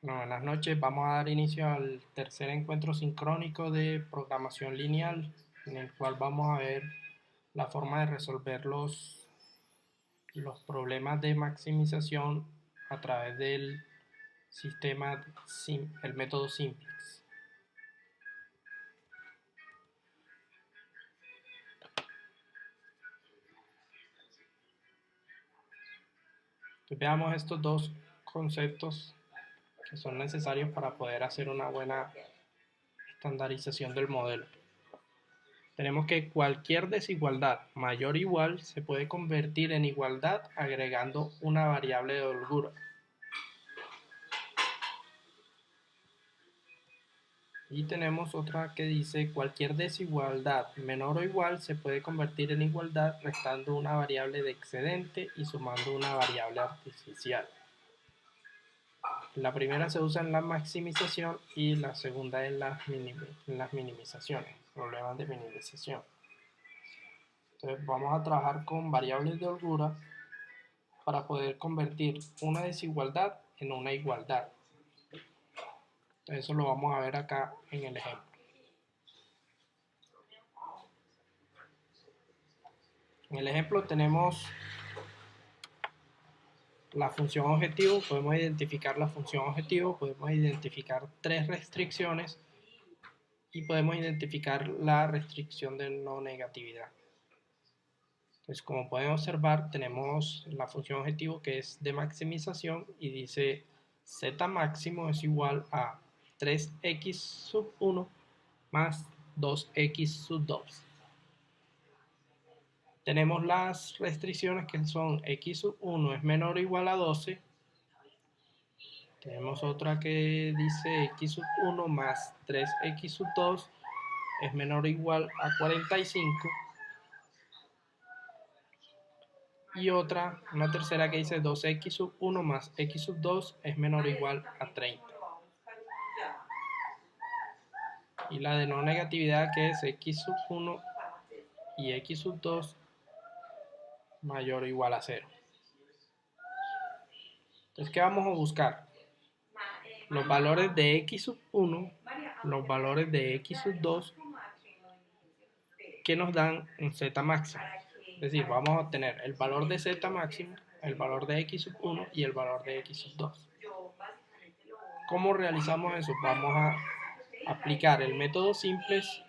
Bueno, buenas noches, vamos a dar inicio al tercer encuentro sincrónico de programación lineal, en el cual vamos a ver la forma de resolver los problemas de maximización a través del el método Simplex. Entonces, veamos estos dos conceptos que son necesarios para poder hacer una buena estandarización del modelo. Tenemos que cualquier desigualdad mayor o igual se puede convertir en igualdad agregando una variable de holgura. Y tenemos otra que dice cualquier desigualdad menor o igual se puede convertir en igualdad restando una variable de excedente y sumando una variable artificial. La primera se usa en la maximización y la segunda en las minimizaciones, problemas de minimización. Entonces vamos a trabajar con variables de holgura para poder convertir una desigualdad en una igualdad. Entonces eso lo vamos a ver acá en el ejemplo. En el ejemplo tenemos la función objetivo, podemos identificar la función objetivo, podemos identificar tres restricciones y podemos identificar la restricción de no negatividad. Entonces, como pueden observar, tenemos la función objetivo que es de maximización y dice z máximo es igual a 3x sub 1 más 2x sub 2. Tenemos las restricciones que son x sub 1 es menor o igual a 12. Tenemos otra que dice x sub 1 más 3x sub 2 es menor o igual a 45. Y otra, una tercera que dice 2x sub 1 más x sub 2 es menor o igual a 30. Y la de no negatividad que es x sub 1 y x sub 2 mayor o igual a 0. Entonces, ¿qué vamos a buscar? Los valores de x sub 1, los valores de x sub 2 que nos dan un z máximo. Es decir, vamos a obtener el valor de z máximo, el valor de x sub 1 y el valor de x sub 2. ¿Cómo realizamos eso? Vamos a aplicar el método simples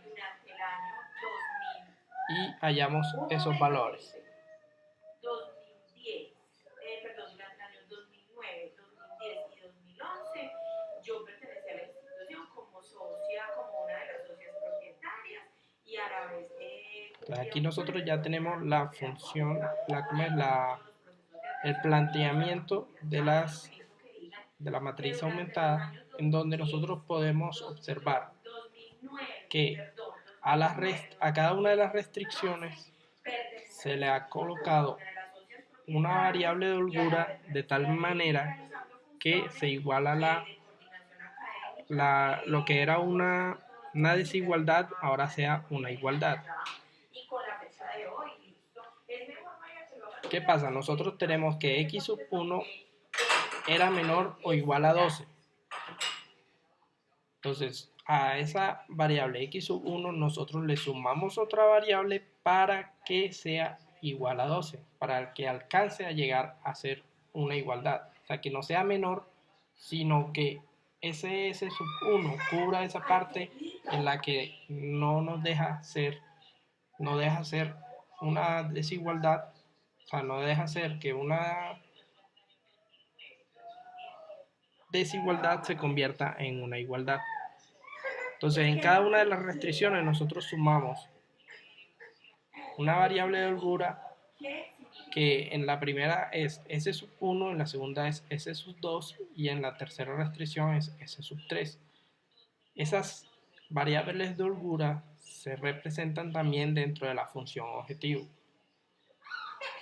y hallamos esos valores. Entonces aquí nosotros ya tenemos la función, el planteamiento de la matriz aumentada, en donde nosotros podemos observar que a cada una de las restricciones se le ha colocado una variable de holgura de tal manera que se iguala lo que era una desigualdad, ahora sea una igualdad. ¿Qué pasa? Nosotros tenemos que x sub 1 era menor o igual a 12. Entonces, a esa variable x sub 1 nosotros le sumamos otra variable para que sea igual a 12, para que alcance a llegar a ser una igualdad. O sea, que no sea menor, sino que ese s sub 1 cubra esa parte en la que no deja ser una desigualdad, o sea, no deja ser que una desigualdad se convierta en una igualdad. Entonces, en cada una de las restricciones nosotros sumamos una variable de holgura que en la primera es s sub 1, en la segunda es s sub 2 y en la tercera restricción es s sub 3. Esas variables de holgura se representan también dentro de la función objetivo.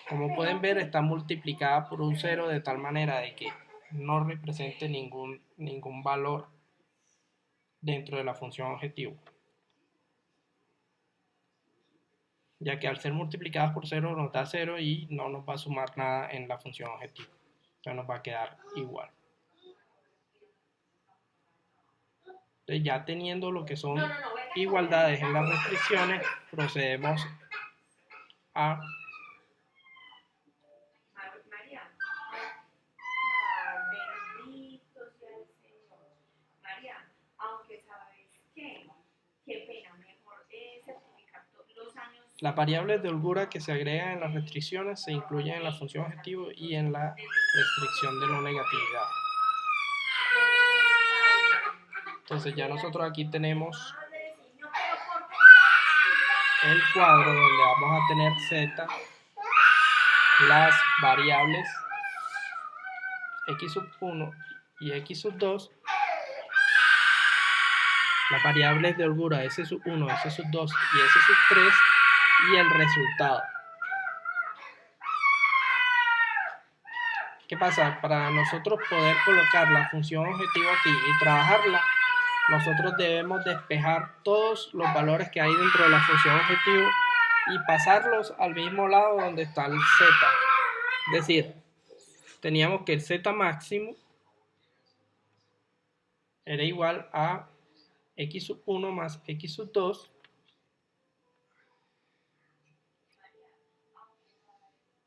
Como pueden ver, está multiplicada por un 0 de tal manera de que no represente ningún valor dentro de la función objetivo, ya que al ser multiplicadas por 0 nos da 0 y no nos va a sumar nada en la función objetivo, entonces nos va a quedar igual. Entonces, ya teniendo lo que son igualdades en las restricciones, procedemos a las variables de holgura que se agregan en las restricciones se incluyen en la función objetivo y en la restricción de no negatividad. Entonces ya nosotros aquí tenemos el cuadro donde vamos a tener z, las variables x1 y x2, las variables de holgura s1, s2 y s3 y el resultado. ¿Qué pasa? Para nosotros poder colocar la función objetivo aquí y trabajarla, nosotros debemos despejar todos los valores que hay dentro de la función objetivo y pasarlos al mismo lado donde está el z. Es decir, teníamos que el z máximo era igual a x1 más x2,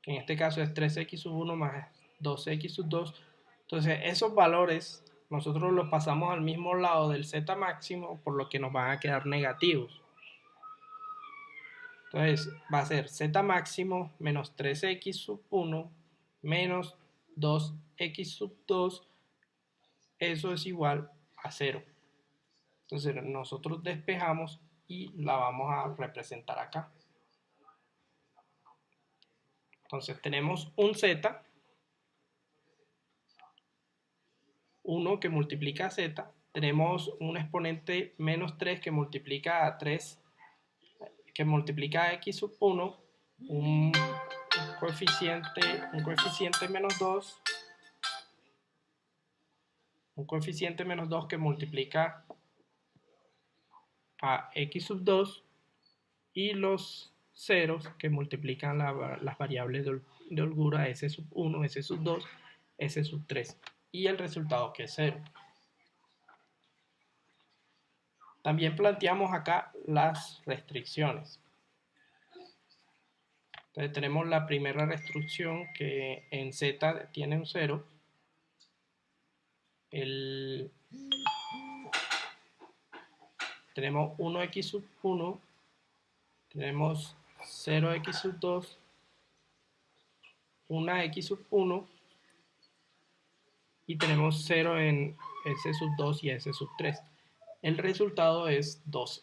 que en este caso es 3x1 más 2x2. Entonces esos valores nosotros los pasamos al mismo lado del z máximo, por lo que nos van a quedar negativos. Entonces va a ser z máximo menos 3x1 menos 2x2, eso es igual a 0. Entonces nosotros despejamos y la vamos a representar acá. Entonces tenemos un z, 1 que multiplica a z, tenemos un exponente menos 3 que multiplica a 3, que multiplica a x1, un coeficiente menos 2, un coeficiente menos 2 que multiplica a x2 y los ceros que multiplican las variables de holgura S1, S2, S3 y el resultado que es 0. También planteamos acá las restricciones. Entonces tenemos la primera restricción que en Z tiene un 0. Tenemos 1x1, tenemos 0x2, 1x1 y tenemos 0 en S2 y S3. El resultado es 12.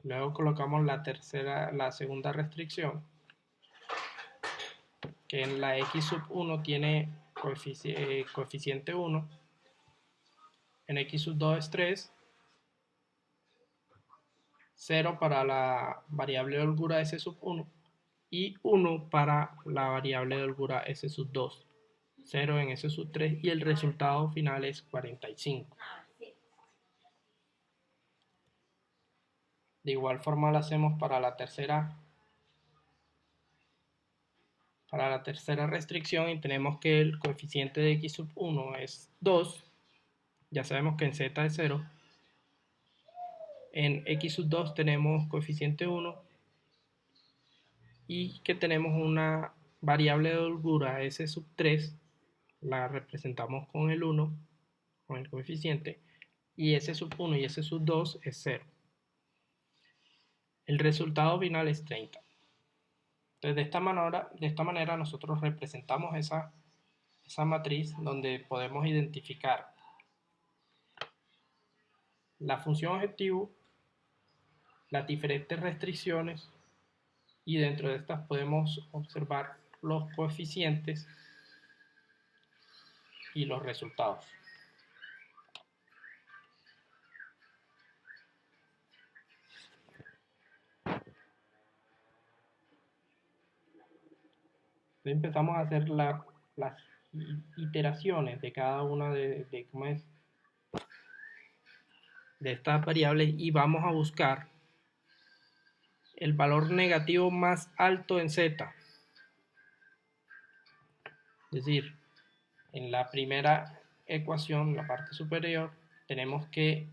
Luego colocamos la segunda restricción, que en la x1 tiene coeficiente 1, en x2 es 3, 0 para la variable de holgura S1 y 1 para la variable de holgura S2, 0 en S3 y el resultado final es 45. De igual forma lo hacemos para la tercera restricción y tenemos que el coeficiente de x1 es 2, ya sabemos que en z es 0, en x2 tenemos coeficiente 1 y que tenemos una variable de holgura S3, la representamos con el 1, con el coeficiente, y S1 y S2 es 0. El resultado final es 30. Entonces de esta manera nosotros representamos esa matriz donde podemos identificar la función objetivo, las diferentes restricciones y dentro de estas podemos observar los coeficientes y los resultados. Entonces empezamos a hacer las iteraciones de cada una de estas variables y vamos a buscar el valor negativo más alto en z. Es decir, En la primera ecuación, la parte superior, tenemos que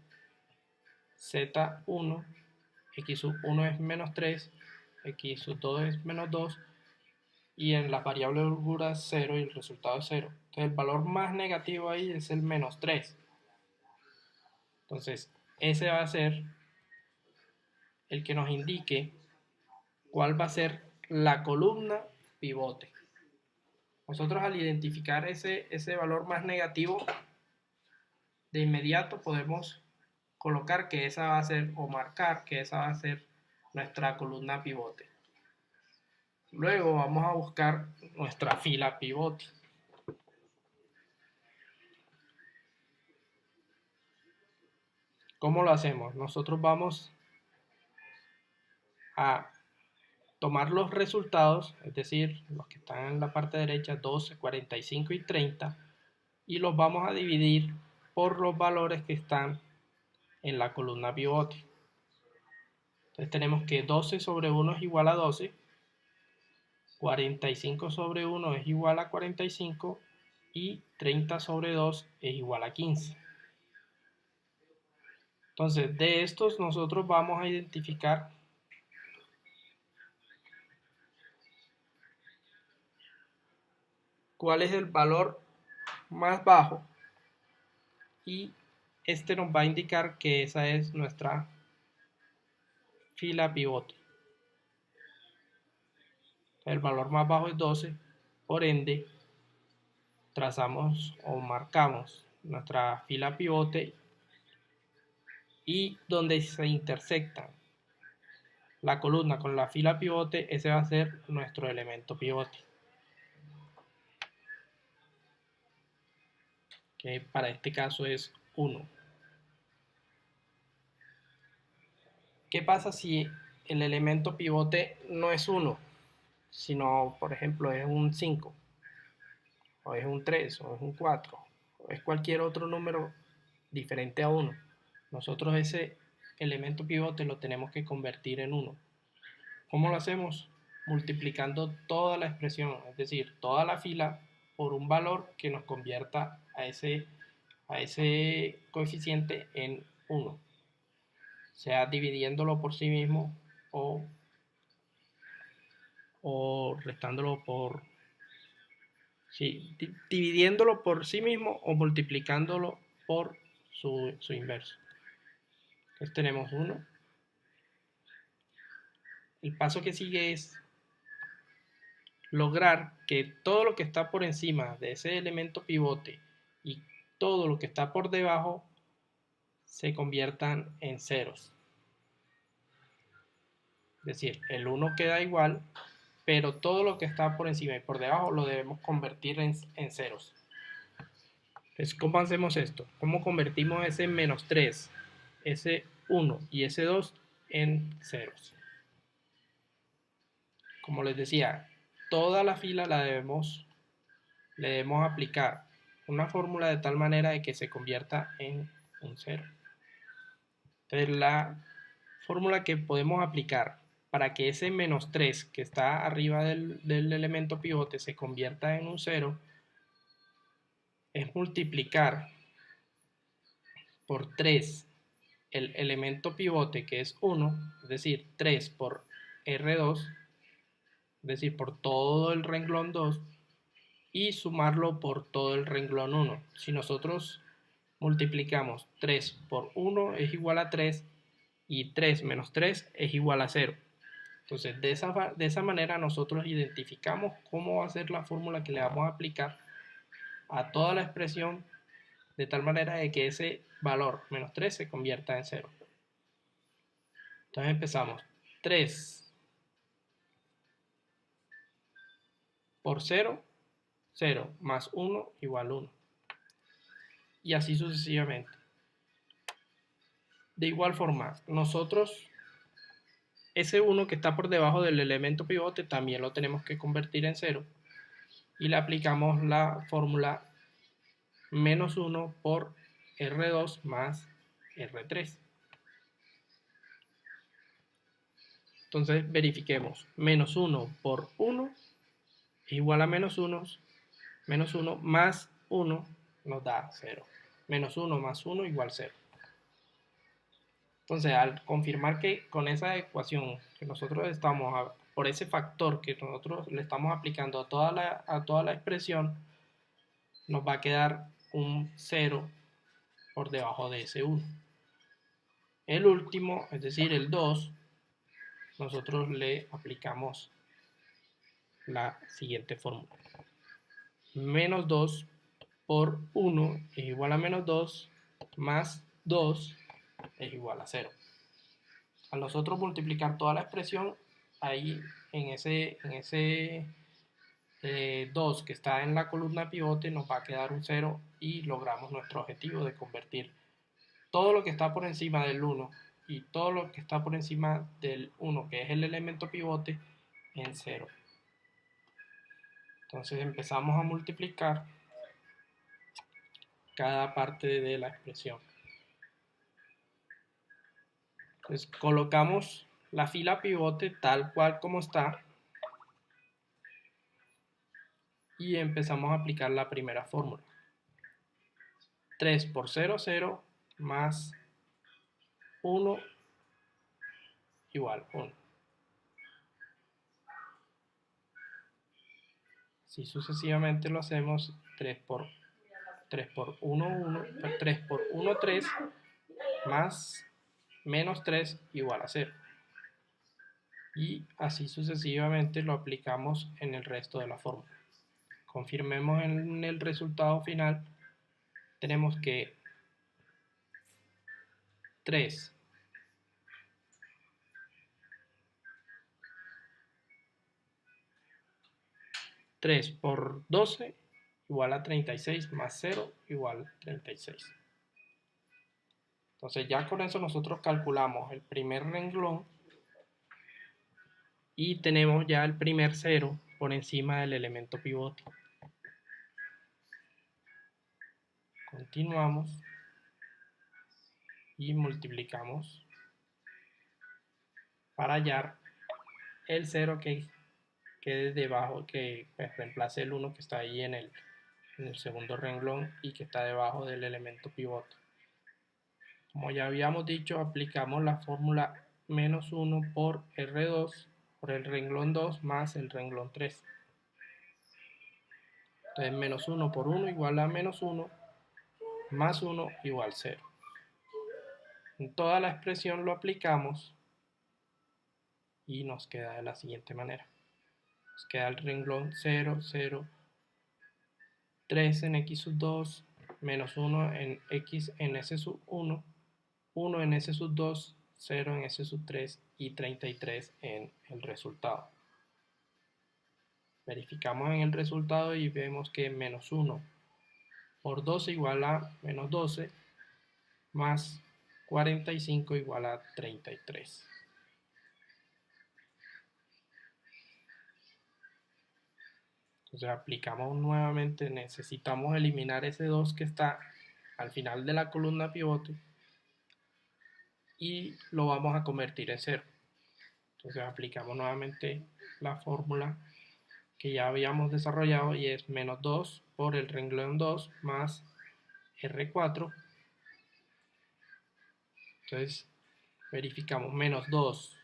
z1, x sub 1 es menos 3, x sub 2 es menos 2, y en la variable de holgura 0 y el resultado es 0. Entonces el valor más negativo ahí es el menos 3. Entonces ese va a ser el que nos indique cuál va a ser la columna pivote. Nosotros al identificar ese valor más negativo, de inmediato podemos colocar que esa va a ser, o marcar que esa va a ser nuestra columna pivote. Luego vamos a buscar nuestra fila pivote. ¿Cómo lo hacemos? Nosotros vamos a tomar los resultados, es decir, los que están en la parte derecha, 12, 45 y 30, y los vamos a dividir por los valores que están en la columna pivote. Entonces tenemos que 12 sobre 1 es igual a 12, 45 sobre 1 es igual a 45 y 30 sobre 2 es igual a 15. Entonces, de estos nosotros vamos a identificar cuál es el valor más bajo, y este nos va a indicar que esa es nuestra fila pivote. El valor más bajo es 12, por ende trazamos o marcamos nuestra fila pivote, y donde se intersectan la columna con la fila pivote, ese va a ser nuestro elemento pivote, que para este caso es 1. ¿Qué pasa si el elemento pivote no es 1, sino por ejemplo es un 5, o es un 3, o es un 4, o es cualquier otro número diferente a 1? Nosotros ese elemento pivote lo tenemos que convertir en 1. ¿Cómo lo hacemos? Multiplicando toda la expresión, es decir, toda la fila, por un valor que nos convierta a ese coeficiente en 1, sea dividiéndolo por sí mismo o restándolo por, sí, dividiéndolo por sí mismo o multiplicándolo por su inverso. Entonces tenemos 1. El paso que sigue es lograr que todo lo que está por encima de ese elemento pivote y todo lo que está por debajo se conviertan en ceros. Es decir, el 1 queda igual, pero todo lo que está por encima y por debajo lo debemos convertir en ceros. Entonces, ¿cómo hacemos esto? ¿Cómo convertimos ese menos 3, ese 1 y ese 2 en ceros? Como les decía, toda la fila le debemos aplicar una fórmula de tal manera de que se convierta en un 0. Entonces, la fórmula que podemos aplicar para que ese menos 3 que está arriba del elemento pivote se convierta en un 0 es multiplicar por 3 el elemento pivote, que es 1, es decir, 3 por R2, es decir, por todo el renglón 2, y sumarlo por todo el renglón 1. Si nosotros multiplicamos 3 por 1 es igual a 3, y 3 menos 3 es igual a 0. Entonces, de esa manera nosotros identificamos cómo va a ser la fórmula que le vamos a aplicar a toda la expresión, de tal manera de que ese valor menos 3 se convierta en 0. Entonces empezamos. 3 por 0, 0 más 1 igual 1. Y así sucesivamente. De igual forma, nosotros ese 1 que está por debajo del elemento pivote también lo tenemos que convertir en 0. Y le aplicamos la fórmula menos 1 por R2 más R3. Entonces verifiquemos. Menos 1 por 1 es igual a menos 1 más 1 nos da 0. Menos 1 más 1 igual 0. Entonces, al confirmar que con esa ecuación que nosotros estamos, por ese factor que nosotros le estamos aplicando a toda la expresión, nos va a quedar un 0 por debajo de ese 1. El último, es decir, el 2, nosotros le aplicamos la siguiente fórmula. Menos 2 por 1 es igual a menos 2, más 2 es igual a 0. Al nosotros multiplicar toda la expresión, ahí en ese 2 que está en la columna pivote nos va a quedar un 0 y logramos nuestro objetivo de convertir todo lo que está por encima del 1 y todo lo que está por encima del 1, que es el elemento pivote, en 0. Entonces empezamos a multiplicar cada parte de la expresión. Entonces colocamos la fila pivote tal cual como está y empezamos a aplicar la primera fórmula. 3 por 0, 0, más 1 igual 1. Así sucesivamente lo hacemos. 3 por 1, 1, 3 por 1, 3, más menos 3 igual a 0. Y así sucesivamente lo aplicamos en el resto de la fórmula. Confirmemos en el resultado final. Tenemos que 3 por 12 igual a 36, más 0 igual a 36. Entonces ya con eso nosotros calculamos el primer renglón y tenemos ya el primer 0 por encima del elemento pivote. Continuamos y multiplicamos para hallar el 0 que quede debajo, que reemplace el 1 que está ahí en el segundo renglón y que está debajo del elemento pivote. Como ya habíamos dicho, aplicamos la fórmula menos 1 por R2 por el renglón 2 más el renglón 3. Entonces menos 1 por 1 igual a menos 1, más 1 igual 0. En toda la expresión lo aplicamos y nos queda de la siguiente manera. Nos queda el renglón 0, 0, 3 en x sub 2, menos 1 en x en s sub 1, 1 en s sub 2, 0 en s sub 3 y 33 en el resultado. Verificamos en el resultado y vemos que menos 1 por 12 igual a menos 12, más 45 igual a 33. Entonces aplicamos nuevamente, necesitamos eliminar ese 2 que está al final de la columna pivote y lo vamos a convertir en 0. Entonces aplicamos nuevamente la fórmula que ya habíamos desarrollado y es menos 2 por el renglón 2 más R4. Entonces verificamos menos 2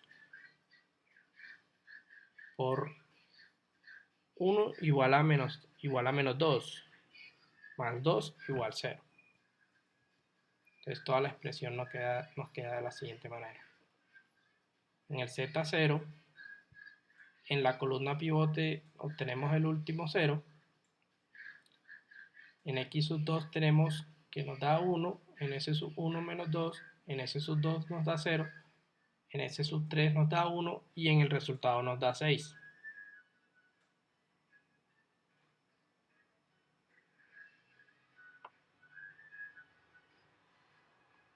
por 1 igual a menos 2 más 2 igual 0. Entonces toda la expresión nos queda de la siguiente manera. En el Z0, en la columna pivote obtenemos el último 0. En x sub 2 tenemos que nos da 1, en s sub 1 menos 2, en s sub 2 nos da 0, en s sub 3 nos da 1 y en el resultado nos da 6.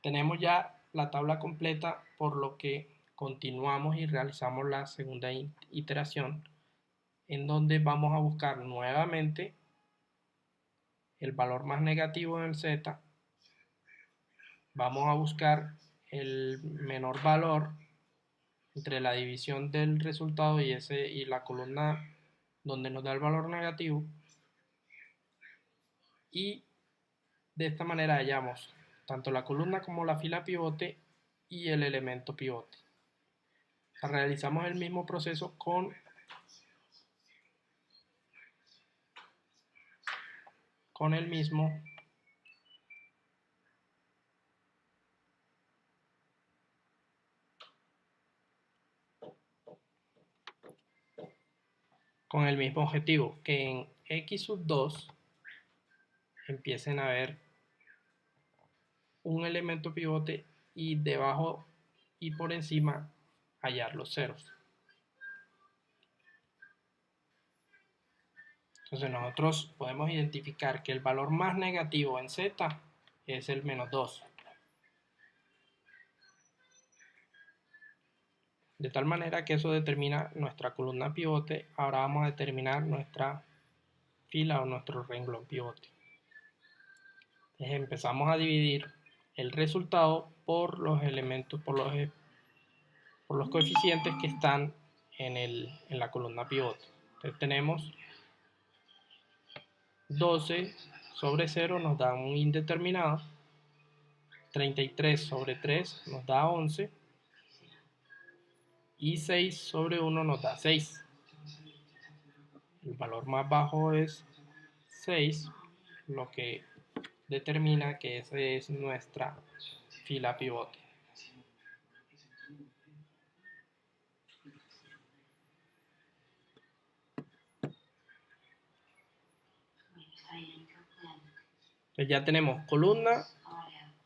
Tenemos ya la tabla completa, por lo que continuamos y realizamos la segunda iteración, en donde vamos a buscar nuevamente el valor más negativo en el z, vamos a buscar el menor valor entre la división del resultado y la columna donde nos da el valor negativo, y de esta manera hallamos tanto la columna como la fila pivote y el elemento pivote. Realizamos el mismo proceso con el mismo objetivo, que en X sub 2 empiecen a ver un elemento pivote y debajo y por encima hallar los ceros. Entonces nosotros podemos identificar que el valor más negativo en Z es el menos 2. De tal manera que eso determina nuestra columna pivote. Ahora vamos a determinar nuestra fila o nuestro renglón pivote. Entonces empezamos a dividir el resultado por los elementos, por los coeficientes que están en la columna pivote. Entonces tenemos 12 sobre 0 nos da un indeterminado, 33 sobre 3 nos da 11 y 6 sobre 1 nos da 6. El valor más bajo es 6, lo que determina que esa es nuestra fila pivote. Entonces ya tenemos columna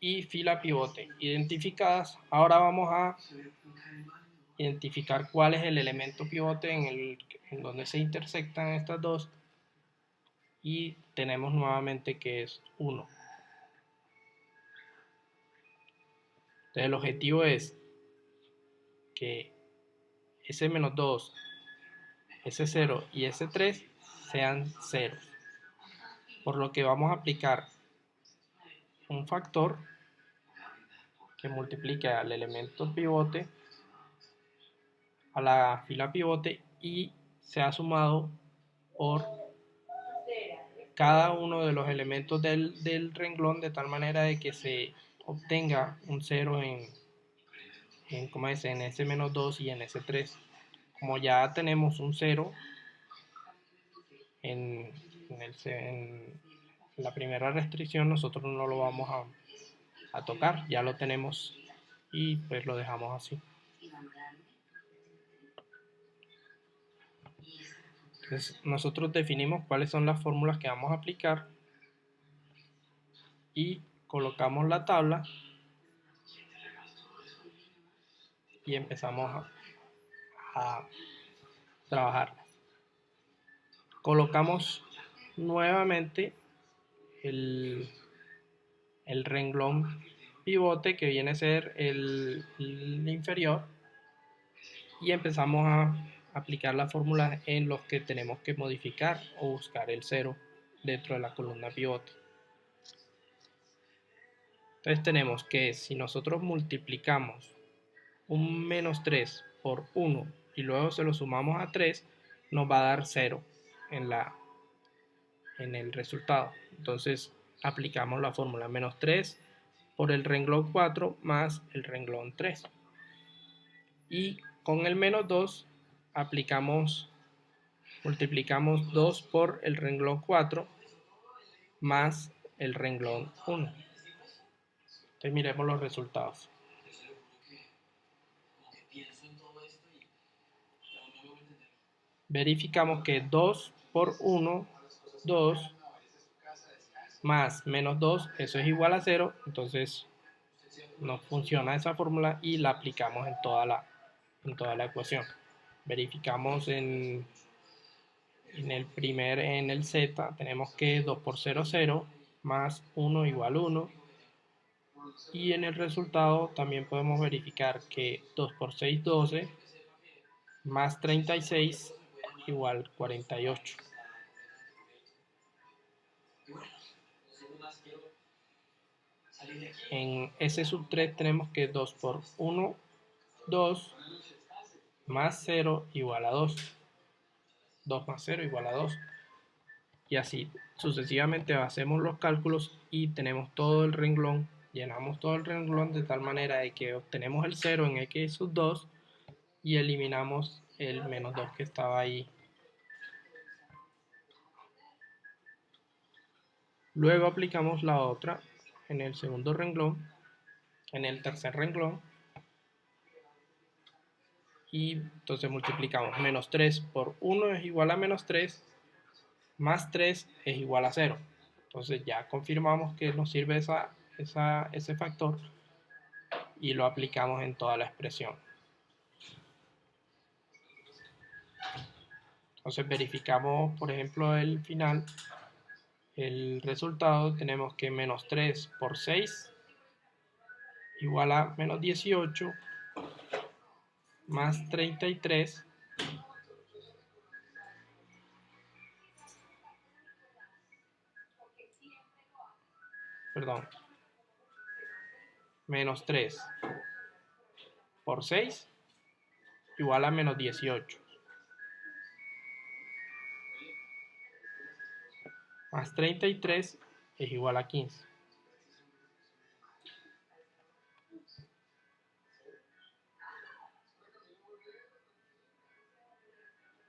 y fila pivote identificadas. Ahora vamos a identificar cuál es el elemento pivote en donde se intersectan estas dos, y tenemos nuevamente que es 1. Entonces el objetivo es que ese menos 2, ese 0 y ese 3 sean ceros, por lo que vamos a aplicar un factor que multiplique al elemento pivote, a la fila pivote, y se ha sumado por cada uno de los elementos del renglón, de tal manera de que se obtenga un 0 en ese menos 2 y en ese 3. Como ya tenemos un 0 en la primera restricción, nosotros no lo vamos a tocar, ya lo tenemos y pues lo dejamos así. Entonces nosotros definimos cuáles son las fórmulas que vamos a aplicar y colocamos la tabla y empezamos a trabajar. Colocamos nuevamente el renglón pivote, que viene a ser el inferior, y empezamos a aplicar la fórmula en los que tenemos que modificar o buscar el 0 dentro de la columna pivote. Entonces tenemos que si nosotros multiplicamos un menos 3 por 1 y luego se lo sumamos a 3, nos va a dar 0 en el resultado. Entonces aplicamos la fórmula menos 3 por el renglón 4 más el renglón 3. Y con el menos 2 multiplicamos 2 por el renglón 4 más el renglón 1. Entonces miremos los resultados. Verificamos que 2 por 1, 2, más menos 2, eso es igual a 0, entonces no funciona esa fórmula y la aplicamos en toda la ecuación. Verificamos en el Z, tenemos que 2 por 0, 0, más 1 igual 1, y en el resultado también podemos verificar que 2 por 6, 12, más 36 igual 48. En S sub 3 tenemos que 2 por 1, 2, más 0 igual a 2. 2 más 0 igual a 2. y así sucesivamente hacemos los cálculos y tenemos todo el renglón, llenamos todo el renglón de tal manera de que obtenemos el 0 en x sub 2 y eliminamos el menos 2 que estaba ahí. Luego aplicamos la otra en el segundo renglón, en el tercer renglón, y entonces multiplicamos menos 3 por 1 es igual a menos 3, más 3 es igual a 0. Entonces ya confirmamos que nos sirve ese factor y lo aplicamos en toda la expresión. Entonces verificamos, por ejemplo, el final, el resultado. Tenemos que menos 3 por 6 igual a menos 18 más 33 perdón, menos 3 por 6 igual a menos 18 más 33 es igual a 15.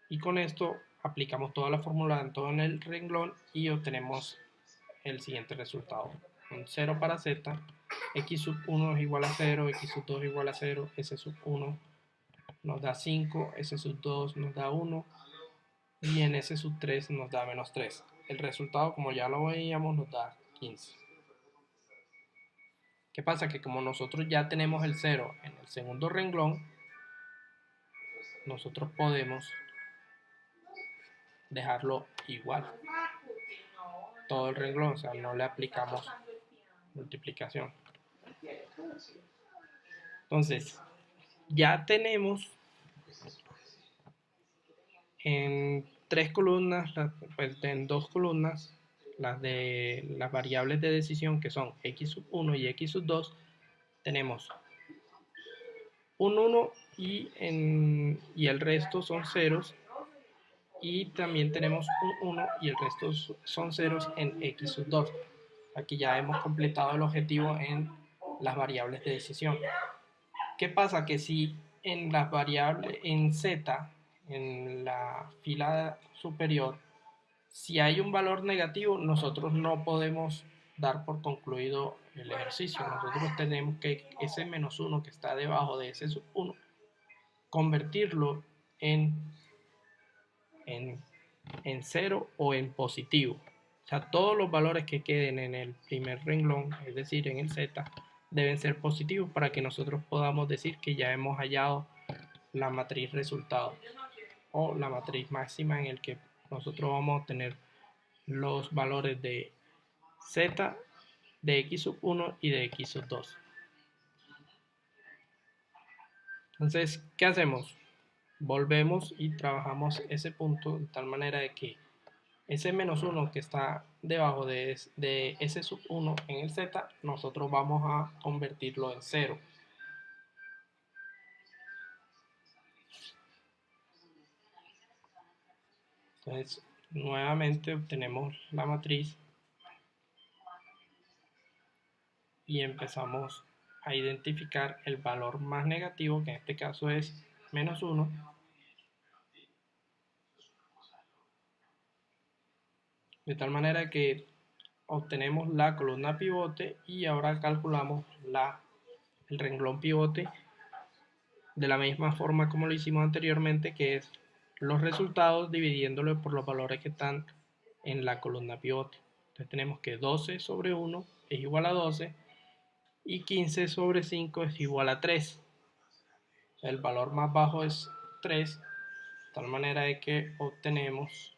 Y con esto aplicamos toda la fórmula en todo en el renglón y obtenemos el siguiente resultado. Un 0 para z, x sub 1 es igual a 0, x sub 2 es igual a 0, s sub 1 nos da 5, s sub 2 nos da 1 y en s sub 3 nos da menos 3. El resultado, como ya lo veíamos, nos da 15. ¿Qué pasa? Que como nosotros ya tenemos el 0 en el segundo renglón, nosotros podemos dejarlo igual todo el renglón, o sea, no le aplicamos multiplicación. Entonces, ya tenemos en tres columnas, pues en dos columnas, las de las variables de decisión que son x sub 1 y x sub 2, tenemos un 1 y el resto son ceros, y también tenemos un 1 y el resto son ceros en x sub 2. Aquí ya hemos completado el objetivo en las variables de decisión. ¿Qué pasa? Que si en las variables, en z, en la fila superior, si hay un valor negativo, nosotros no podemos dar por concluido el ejercicio. Nosotros tenemos que ese menos 1 que está debajo de ese sub 1, convertirlo en 0 o en positivo. O sea, todos los valores que queden en el primer renglón, es decir, en el z, deben ser positivos para que nosotros podamos decir que ya hemos hallado la matriz resultado o la matriz máxima en el que nosotros vamos a obtener los valores de z, de x sub 1 y de x sub 2. Entonces, ¿qué hacemos? Volvemos y trabajamos ese punto de tal manera de que ese menos 1 que está debajo de ese sub 1 en el z, nosotros vamos a convertirlo en 0. Entonces, nuevamente obtenemos la matriz y empezamos a identificar el valor más negativo, que en este caso es menos 1. De tal manera que obtenemos la columna pivote y ahora calculamos el renglón pivote de la misma forma como lo hicimos anteriormente, que es los resultados dividiéndolo por los valores que están en la columna pivote. Entonces tenemos que 12 sobre 1 es igual a 12 y 15 sobre 5 es igual a 3. El valor más bajo es 3, de tal manera de que obtenemos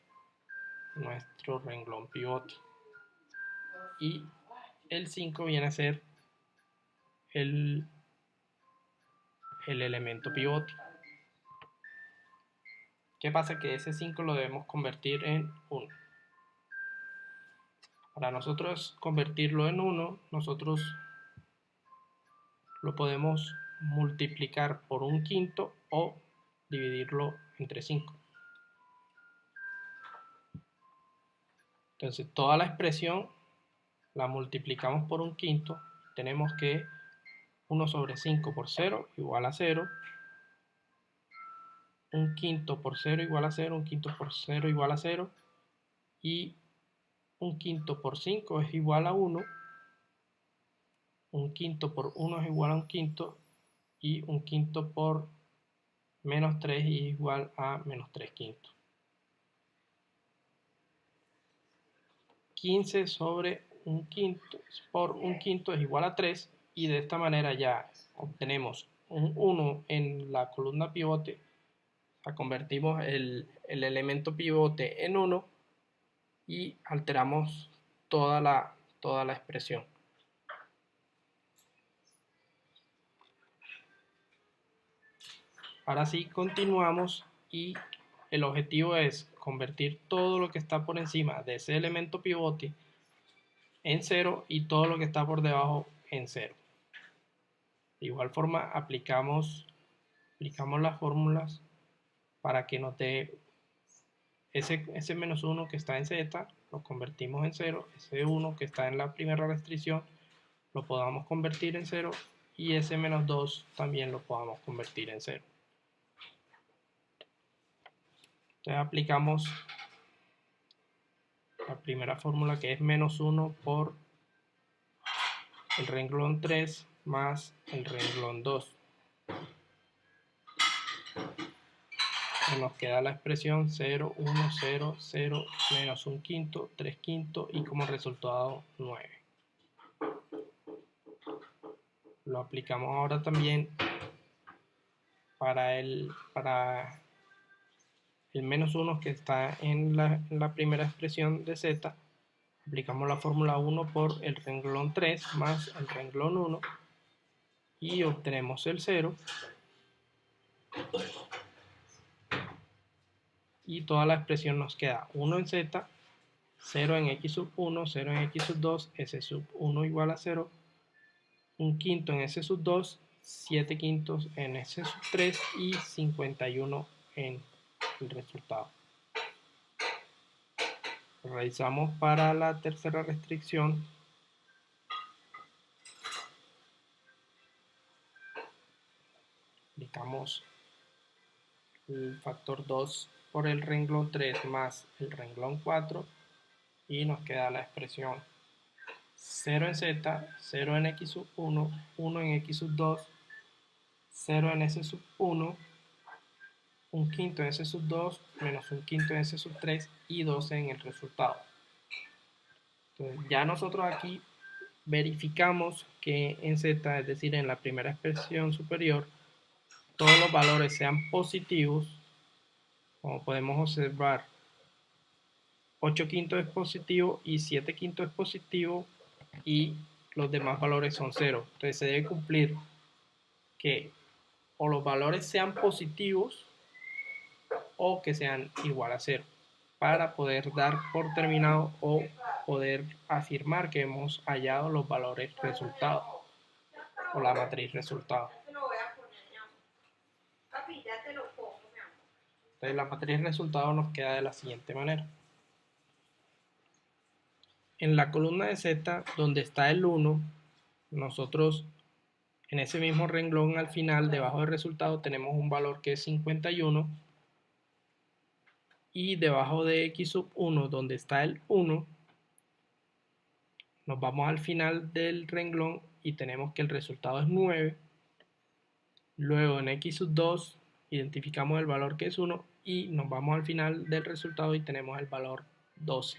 nuestro renglón pivote. Y el 5 viene a ser el elemento pivote. ¿Qué pasa? Que ese 5 lo debemos convertir en 1. Para nosotros convertirlo en 1, nosotros lo podemos multiplicar por un quinto o dividirlo entre 5. Entonces toda la expresión la multiplicamos por un quinto. Tenemos que 1 sobre 5 por 0 igual a 0. Un quinto por 0 igual a 0. Un quinto por 0 igual a 0. Y un quinto por 5 es igual a 1. Un quinto por 1 es igual a un quinto. Y un quinto por menos 3 es igual a menos 3 quintos. 15 sobre un quinto por un quinto es igual a 3, y de esta manera ya obtenemos un 1 en la columna pivote. O sea, convertimos el elemento pivote en 1 y alteramos toda la expresión. Ahora sí continuamos, y el objetivo es convertir todo lo que está por encima de ese elemento pivote en 0 y todo lo que está por debajo en 0. De igual forma aplicamos las fórmulas para que nos dé ese menos 1 que está en z, lo convertimos en 0, ese 1 que está en la primera restricción lo podamos convertir en 0, y ese menos 2 también lo podamos convertir en 0. Entonces aplicamos la primera fórmula, que es menos 1 por el renglón 3 más el renglón 2. Nos queda la expresión 0, 1, 0, 0, menos un quinto, 3 quintos y como resultado 9. Lo aplicamos ahora también para el menos 1 que está en la primera expresión de z. Aplicamos la fórmula 1 por el renglón 3 más el renglón 1 y obtenemos el 0. Y toda la expresión nos queda 1 en z, 0 en x sub 1, 0 en x sub 2, s sub 1 igual a 0, un quinto en s sub 2, 7 quintos en s sub 3 y 51 en el resultado. Realizamos para la tercera restricción. Aplicamos el factor 2 por el renglón 3 más el renglón 4 y nos queda la expresión 0 en z, 0 en x sub 1, 1 en x sub 2, 0 en s sub 1, un quinto en s sub 2, menos un quinto en s sub 3 y 12 en el resultado. Entonces ya nosotros aquí verificamos que en z, es decir, en la primera expresión superior, todos los valores sean positivos. Como podemos observar, 8 quintos es positivo y 7 quintos es positivo y los demás valores son 0. Entonces se debe cumplir que o los valores sean positivos o que sean igual a 0 para poder dar por terminado o poder afirmar que hemos hallado los valores resultados o la matriz resultado. Entonces la matriz resultado nos queda de la siguiente manera. En la columna de z, donde está el 1, nosotros en ese mismo renglón al final, debajo del resultado, tenemos un valor que es 51. Y debajo de x sub 1, donde está el 1, nos vamos al final del renglón y tenemos que el resultado es 9. Luego en x sub 2 identificamos el valor que es 1 y nos vamos al final del resultado y tenemos el valor 12.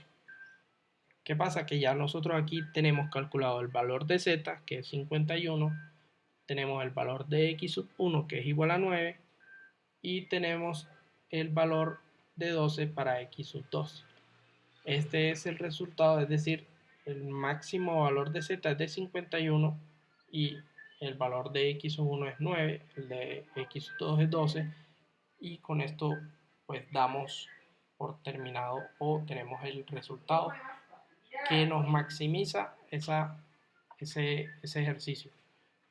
¿Qué pasa? Que ya nosotros aquí tenemos calculado el valor de z, que es 51, tenemos el valor de x sub 1, que es igual a 9, y tenemos el valor de 12 para x sub 2. Este es el resultado, es decir, el máximo valor de z es de 51 y el valor de x sub 1 es 9, el de x sub 2 es 12, y con esto pues damos por terminado o tenemos el resultado que nos maximiza ese ejercicio.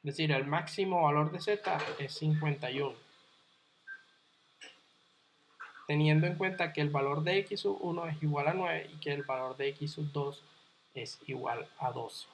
Es decir, el máximo valor de z es 51. teniendo en cuenta que el valor de x sub 1 es igual a 9 y que el valor de x sub 2 es igual a 12.